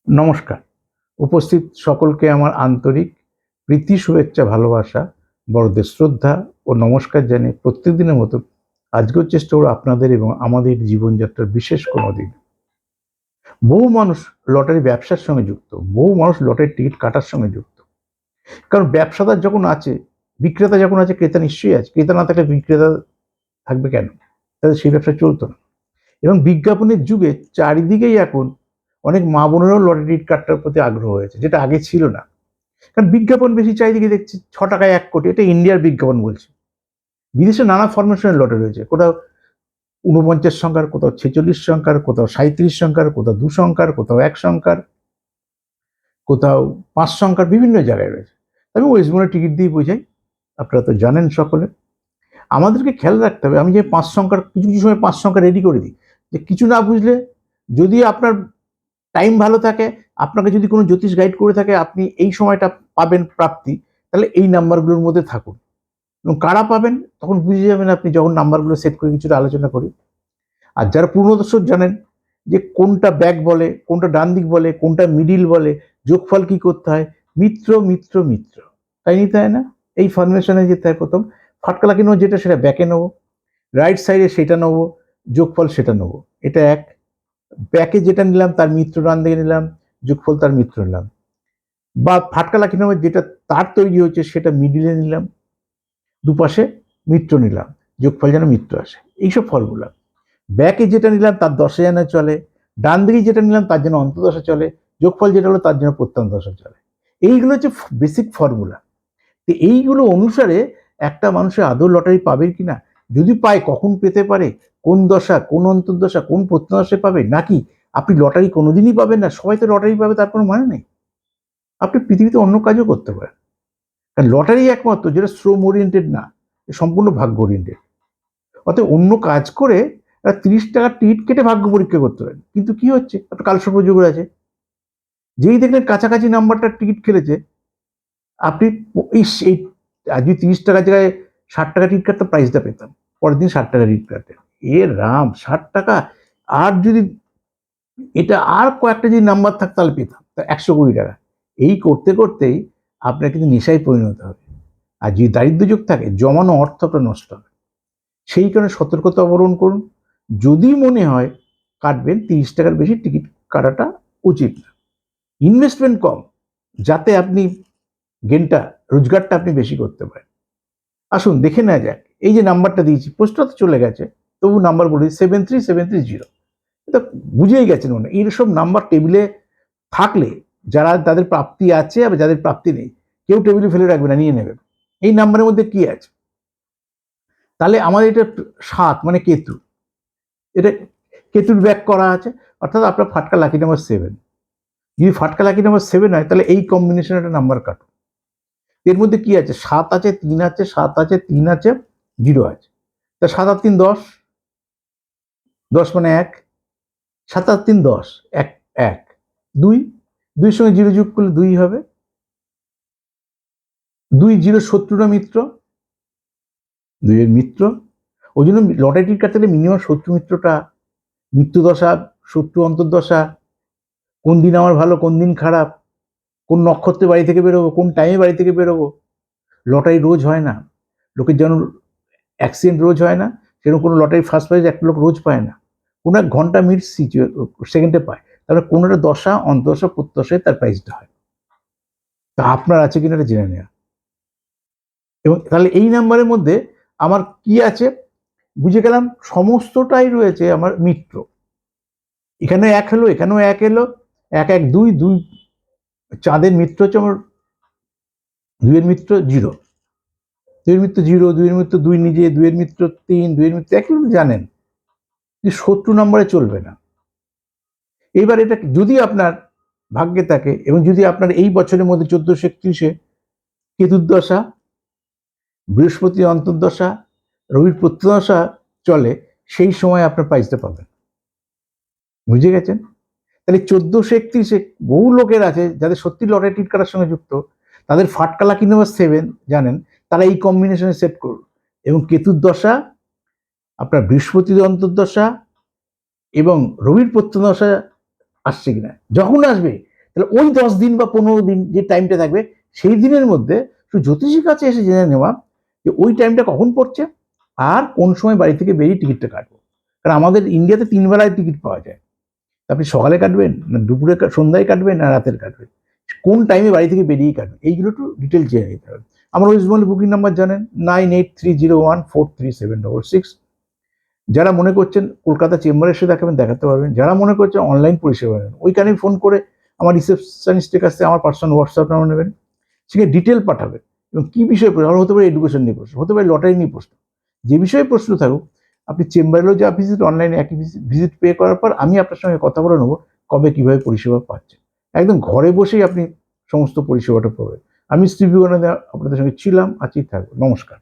নমস্কার। উপস্থিত সকলকে আমার আন্তরিক প্রীতি, শুভেচ্ছা, ভালোবাসা, বড়দের শ্রদ্ধা ও নমস্কার জানিয়ে প্রত্যেকদিনের মতো আজকেও চেষ্টা করব আপনাদের এবং আমাদের জীবনযাত্রার বিশেষ কোনো দিন। বহু মানুষ লটারি ব্যবসার সঙ্গে যুক্ত, বহু মানুষ লটারির টিকিট কাটার সঙ্গে যুক্ত। কারণ ব্যবসাদার যখন আছে, বিক্রেতা যখন আছে, ক্রেতা নিশ্চয়ই আছে। ক্রেতা না থাকলে বিক্রেতা থাকবে কেন? তাহলে সেই ব্যবসা চলতো না। এবং বিজ্ঞাপনের যুগে চারিদিকেই এখন অনেক মা বোনেরও লটারি টিকিট কাটার প্রতি আগ্রহ হয়েছে, যেটা আগে ছিল না। কারণ বিজ্ঞাপন বেশি, চারিদিকে দেখছি 6 টাকায় 1 কোটি, এটা ইন্ডিয়ার বিজ্ঞাপন বলছে। বিদেশে নানা ফরমেশনের লটারি রয়েছে, কোথাও 49 সংখ্যার, কোথাও 46 সংখ্যার, কোথাও 37 সংখ্যার, কোথাও 2 সংখ্যার, কোথাও 1 সংখ্যার, কোথাও 5 সংখ্যার, বিভিন্ন জায়গায় রয়েছে। আমি ওয়েস্ট বেঙ্গলের টিকিট দিয়ে বোঝাই, আপনারা তো জানেন সকলে। আমাদেরকে খেয়াল রাখতে হবে, আমি যে 5 সংখ্যার কিছু কিছু সময় 5 সংখ্যা রেডি করে দিই, যে কিছু না বুঝলে, যদি আপনার টাইম ভালো থাকে, আপনাকে যদি কোনো জ্যোতিষ গাইড করে থাকে, আপনি এই সময়টা পাবেন প্রাপ্তি, তাহলে এই নাম্বারগুলোর মধ্যে থাকুন। এবং কারা পাবেন তখন বুঝে যাবেন আপনি, যখন নাম্বারগুলো সেট করে কিছুটা আলোচনা করি। আর যারা পূর্ণ দর্শক জানেন যে কোনটা ব্যাক বলে, কোনটা ডান দিক বলে, কোনটা মিডিল বলে, যোগফল কি করতে হয়, মিত্র মিত্র মিত্র, তাই নিতে হয় না? এই ফরমেশনে যেতে হয়। প্রথম ফাটকালাকি নেবো যেটা, সেটা ব্যাকে নেবো, রাইট সাইডে সেটা নেবো, যোগফল সেটা নেবো, এটা এক। ব্যাকে যেটা নিলাম তার মিত্র ডান দিকে নিলাম, যোগফল তার মিত্র নিলাম। বা ফাটকালাকি নেবো যেটা তার তৈরি হচ্ছে, সেটা মিডিলে নিলাম, দুপাশে মিত্র নিলাম, যোগফল যেন মিত্র আসে। এইসব ফলগুলা ব্যাকে যেটা নিলাম তার দশা যেন চলে, ডান দিকে যেটা নিলাম তার জন্য অন্তর্দশা চলে, যোগফল যেটা হলো তার জন্য প্রত্যন্ত দশা চলে। এইগুলো হচ্ছে বেসিক ফর্মুলা। তো এইগুলো অনুসারে একটা মানুষের আদৌ লটারি পাবে কিনা, যদি পায় কখন পেতে পারে, কোন দশা, কোন অন্তর্দশা, কোন প্রত্যদশায় পাবে, নাকি আপনি লটারি কোনোদিনই পাবেন না, সবাই তো লটারি পাবে তার কোনো মানে নেই। আপনি পৃথিবীতে অন্য কাজও করতে পারেন। কারণ লটারি একমাত্র যেটা শ্রম ওরিয়েন্টেড না, সম্পূর্ণ ভাগ্য ওরিয়েন্টেড। অতএব অন্য কাজ করে 30 টাকার টিকিট কেটে ভাগ্য পরীক্ষা করতে পারেন। কিন্তু কি হচ্ছে, একটা কালসর্প যোগ আছে, যেই দেখলেন কাছাকাছি নাম্বারটার টিকিট খেলেছে, আপনি এই আজকে 30 টাকার জায়গায় 60 টাকা টিকিট কাটতে প্রাইসটা পেতাম, পরের দিন 60 টাকা টিকিট কাটতেন। এ রাম, 60 টাকা! আর যদি এটা আর কয়েকটা যদি নাম্বার থাকতো তাহলে পেতাম 120 টাকা। এই করতে করতেই আপনার কিন্তু নেশায় পরিণত হবে। আর যদি দারিদ্র যোগ থাকে, জমানো অর্থ আপনার নষ্ট হবে। সেই কারণে সতর্কতা অবলম্বন করুন। যদি মনে হয় কাটবেন, 30 টাকার বেশি টিকিট কাটাটা উচিত না। ইনভেস্টমেন্ট কম, যাতে আপনি গেনটা, রোজগারটা আপনি বেশি করতে পারেন। আসুন দেখে নেওয়া যাক। এই যে নাম্বারটা দিয়েছি, পোস্টটা তো চলে গেছে, তবু নাম্বার বলি 73730। এটা বুঝেই গেছেন মনে, এইসব নাম্বার টেবিলে থাকলে যারা, তাদের প্রাপ্তি আছে আর যাদের প্রাপ্তি নেই, কেউ টেবিলে ফেলে রাখবে না, নিয়ে নেবে। এই নাম্বারের মধ্যে কি আছে? তাহলে আমাদের এটা 7 মানে কেতু, এটা কেতুর ব্যাক করা আছে, অর্থাৎ আপনার ফাটকা লাকি নাম্বার 7। যদি ফাটকা লাকি নাম্বার 7 হয়, তাহলে এই কম্বিনেশনের একটা নাম্বার কাটুন। এর মধ্যে কি আছে? 7 আছে, 3 আছে, 7 আছে, 3 আছে, 0 আছে। তা 7 আর 3 10, 10 মানে 1, 7 আর 3 10, 1 1, 2, 2 সঙ্গে 0 যোগ করলে 2 হবে। 2 0 শত্রু না মিত্র? 2 এর মিত্র। ওই জন্য লটারি টিকিট কাটতে গেলে মিনিমাম শত্রু মিত্রটা, মৃত্যুদশা, শত্রু অন্তর্দশা, কোন দিন আমার ভালো, কোন দিন খারাপ, কোন নক্ষত্রে বাড়ি থেকে বেরোবো, কোন টাইমে বাড়ি থেকে বেরোবো। লটারি রোজ হয় না। লোকের যেমন অ্যাক্সিডেন্ট রোজ হয় না, সেরকম কোনো লটারি ফার্স্ট প্রাইজ একটা লোক রোজ পায় না। কোনো এক ঘন্টা, মিনিট, সেকেন্ডে পায়। তারপরে কোনো একটা দশা, অন্তর্দশা, প্রত্যদশায় তার প্রাইজটা হয়। তা আপনার আছে কিনা এটা জেনে নেওয়া। এবং তাহলে এই নাম্বারের মধ্যে আমার কি আছে বুঝে গেলাম, সমস্তটাই রয়েছে আমার মিত্র। এখানে 1 হলো, এখানেও 1 এলো, 1 1 2 2, চাঁদের মিত্র হচ্ছে আমার 2 এর মিত্র 0, 2 এর মিত্র 0, 2 এর মিত্র 2 নিজে, 2 এর মিত্র 3, 2 এর মিত্র 1, জানেন যে শত্রু নাম্বারে চলবে না। এবার এটা যদি আপনার ভাগ্যে থাকে, এবং যদি আপনার এই বছরের মধ্যে 1431-এ কেতুর দশা, বৃহস্পতি অন্তর্দশা, রবির প্রত্যদশা চলে, সেই সময় আপনার প্রাইজটা পাবেন। বুঝে গেছেন? তাহলে 1431-এ বহু লোকের আছে যাদের সত্যি লটারি টিকিট কাটার সঙ্গে যুক্ত, তাদের ফাটকা লাকি নাম্বার 7 জানেন, তারা এই কম্বিনেশনে সেট করুন। এবং কেতুর দশা, আপনার বৃহস্পতির অন্তর্দশা এবং রবির প্রত্যদশা আসছে কিনা, যখন আসবে তাহলে ওই 10 দিন বা 15 দিন যে টাইমটা থাকবে, সেই দিনের মধ্যে শুধু জ্যোতিষীর কাছে এসে জেনে নেওয়া যে ওই টাইমটা কখন পড়ছে আর কোন সময় বাড়ি থেকে বেরিয়ে টিকিটটা কাটবো। কারণ আমাদের ইন্ডিয়াতে 3 বেলায় টিকিট পাওয়া যায়। আপনি সকালে কাটবেন না দুপুরে সন্ধ্যায় কাটবেন না রাতের কাটবেন, কোন টাইমে বাড়ি থেকে বেরিয়ে কাটবেন, এইগুলো একটু ডিটেল জেনে নিতে হবে। আমার ওয়েস্ট বেঙ্গল বুকিং নাম্বার জানেন 9830143766। যারা মনে করছেন কলকাতা চেম্বারে এসে দেখাবেন, দেখাতে পারবেন। যারা মনে করছেন অনলাইন পরিষেবা নেবেন, ওইখানে ফোন করে আমার রিসেপশনিস্টের কাছ থেকে আমার পার্সোনাল হোয়াটসঅ্যাপ নাম্বার নেবেন, সেখানে ডিটেল পাঠাবেন। এবং কী বিষয়ে প্রশ্ন হতে পারে, এডুকেশন নিয়ে প্রশ্ন হতে পারে, লটারি নিয়ে প্রশ্ন, যে বিষয়ে প্রশ্ন থাকুক আপনি চেম্বারেও যা ভিজিট, অনলাইনে একই ভিজিট পে করার পর আমি আপনার সঙ্গে কথা বলে নেবো কবে কীভাবে পরিষেবা পাচ্ছেন। একদম ঘরে বসেই আপনি সমস্ত পরিষেবাটা পাবেন। আমি শ্রী বিবেকানন্দ আপনাদের সঙ্গে ছিলাম, আছি, থাকবো। নমস্কার।